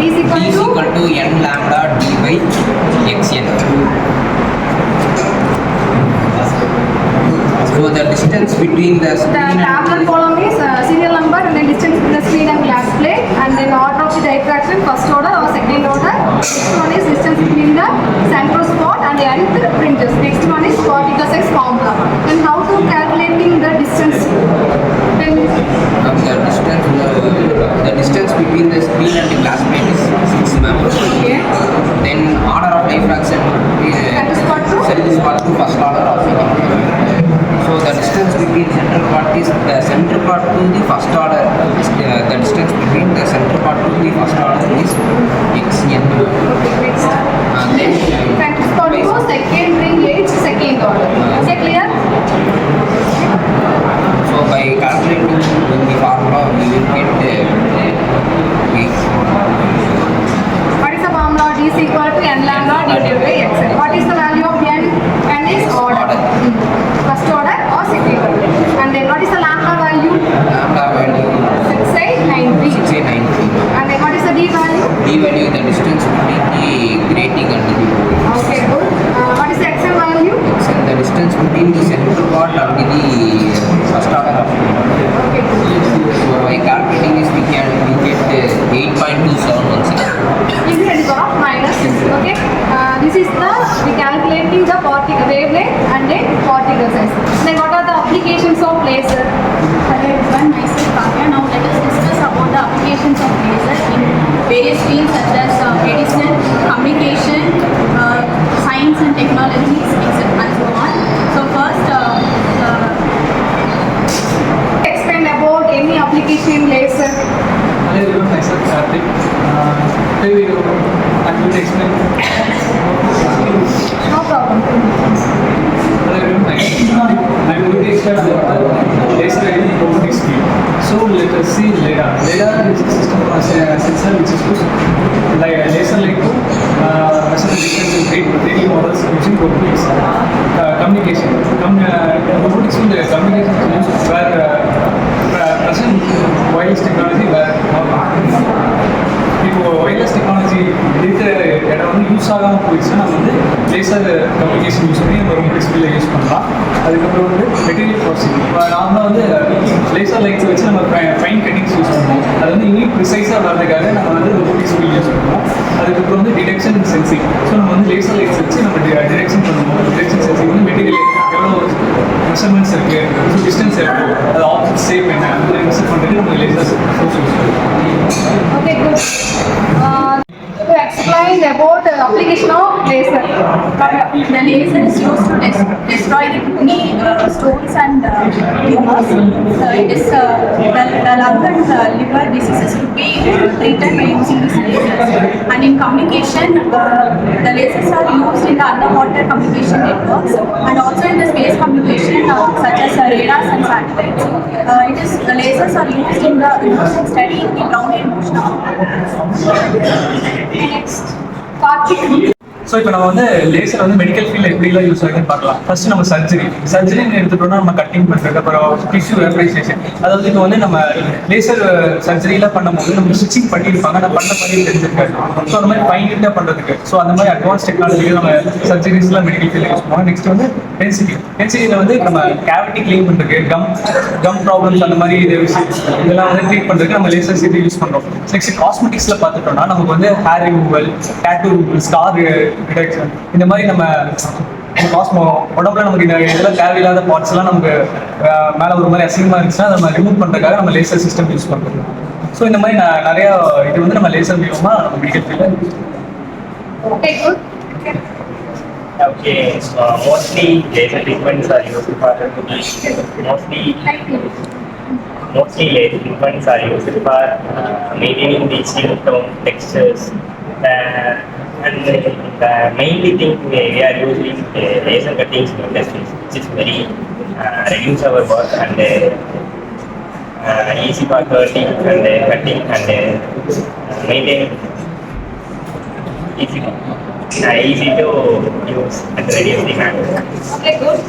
D is equal to n lambda d by xn. So the distance between the screen tablet column is serial number and then distance between the screen and glass plate, and then order of the diffraction, first order or second order. Next one is distance between the central spot and the nth fringes. Next one is particle size formula. And how to calculating the distance? The distance between the screen and the glass plate is 6 mm. Okay. Then order of diffraction Center spot to first order or second order. So the distance between central part to the first order. The distance between the central part to the first order is xn. Next. Then Center spot to second ring H second order. Is it clear? so by calculating the formula we will get What is the formula? D is equal to n lambda divided by xn. What is the value of n? N is order. First order or second order. And then what is the lambda value? lambda value 6893. 6893. And then what is the d value? D value the distance between the grating and the board. Okay, good. What is the xn value? And the distance between the central part and the first order of Okay, good. so by calculating this we get 8.2716. Into the power of minus 6. Okay. This is the calculating the particle wavelength and then particle size. Then what are the applications of laser? Hello everyone, myself Kavya. Now let us discuss about the applications of laser in various fields such as medicine, communication, science and technologies, etc. and so on. So first, Explain about any application in laser. Hello everyone, myself Karthik. Today I'm going to explain. No problem. Hello everyone, myself Karthik. I'm going to explain about the laser in robotics field. So let us see LiDAR. LiDAR is a system of sensor which is used like a laser light to measure the distance in 3D models using robotics. Communication. Robotics field communication is used where present wireless technology where இப்போ wireless technology இருக்கிற இடம் வந்து use ஆகாமல் போயிடுச்சுன்னா நம்ம வந்து laser communication use பண்ணி நம்ம ரொம்ப டிஸ்பிளே யூஸ் பண்ணலாம். அதுக்கப்புறம் வந்து மெட்டீரியல் ப்ராசஸிங். இப்போ நார்மலாக வந்து லேசர் லைட்ஸ் வச்சு நம்ம ஃபைன் கட்டிங்ஸ் யூஸ் பண்ணுவோம். அது வந்து இன்னும் ப்ரிசைஸாக வர்றதுக்காக நம்ம வந்து ரொபோட்டிக்ஸ் ஃபீல்ட் யூஸ் பண்ணுவோம். அதுக்கப்புறம் வந்து டிடெக்ஷன் அண்ட் சென்சிங். ஸோ நம்ம வந்து லேசர் லைட்ஸ் வச்சு நம்ம டிடெக்ஷன் பண்ணுவோம். டிடெக்ஷன் சென்சிங் வந்து மெட்டீரியல் எவ்வளோ மெஷர்மெண்ட்ஸ் இருக்குது, ஸோ டிஸ்டன்ஸ் எவ்வளோ, அது ஆப்ஜெக்ட் சேஃப் என்ன அதை மெஷர் பண்ணுறதுக்கு நம்ம லேசர் சோர்ஸ் யூஸ் பண்ணுவோம். Okay, good. To explain about the application of laser. the laser is used to destroy the kidney stones and tumors. It is the lung and liver diseases to be treated by using these lasers. And in communication, the lasers are used in the underwater communication networks and also in the space communication such as radars and satellites. The lasers are used in the studying the ground motion of Next. Karthik. So இப்போ நம்ம வந்து laser வந்து medical ஃபீல்டில் எப்படிலாம் use ஆகுதுன்னு பார்க்கலாம். First நம்ம சர்ஜரின்னு எடுத்துட்டோம்னா நம்ம கட்டிங் பண்ணுறது, அப்புறம் டிஷ்யூ ரெப்ரைசேஷன். அதாவது இப்போ வந்து நம்ம லேசர் சர்ஜரிலாம் பண்ணும்போது நம்ம ஸ்டிச்சிங் பண்ணியிருப்பாங்க, நான் பண்ண மாதிரி தெரிஞ்சிருக்காரு. ஸோ அந்த மாதிரி ஃபைனிட்டாக பண்ணுறதுக்கு ஸோ அந்த மாதிரி அட்வான்ஸ் டெக்னாலஜியில் நம்ம சர்ஜரிஸ்லாம் மெடிக்கல் ஃபீல்டில் யூஸ் பண்ணுவோம். நெக்ஸ்ட் வந்து டென்சிட்டியில் வந்து நம்ம கேவிட்டி கிளீன் பண்ணுறதுக்கு, கம் ப்ராப்ளம்ஸ் அந்த மாதிரி இதெல்லாம் வந்து ட்ரீட் பண்ணுறதுக்கு நம்ம லேசர்ஸ் இது யூஸ் பண்ணுறோம். நெக்ஸ்ட் காஸ்மெட்டிக்ஸில் பார்த்துட்டோம்னா நமக்கு வந்து hair removal, tattoo removal, scar reduction, இந்த மாதிரி நம்ம உடம்புல நமக்கு இதெல்லாம் தேவையில்லாத பார்ட்ஸ் எல்லாம் நமக்கு மேலே ஒரு மாதிரி அசிங்கமாக இருந்துச்சுன்னா அதை நம்ம ரிமூவ் பண்ணுறதுக்காக நம்ம லேசர் சிஸ்டம் யூஸ் பண்ணுறோம். ஸோ இந்த மாதிரி நிறைய இது வந்து நம்ம லேசர் மூலமாக நம்ம மெடிக்கல் ஃபீல்டில். Okay, good. Okay, mostly laser treatments are used for mostly laser treatments are used for maintaining the skin tone, textures, and the mainly thing we are using laser cuttings in industries, which is very reduce our work and easy for cutting and cutting and maintaining easy to use and reduce the demand. Okay, good.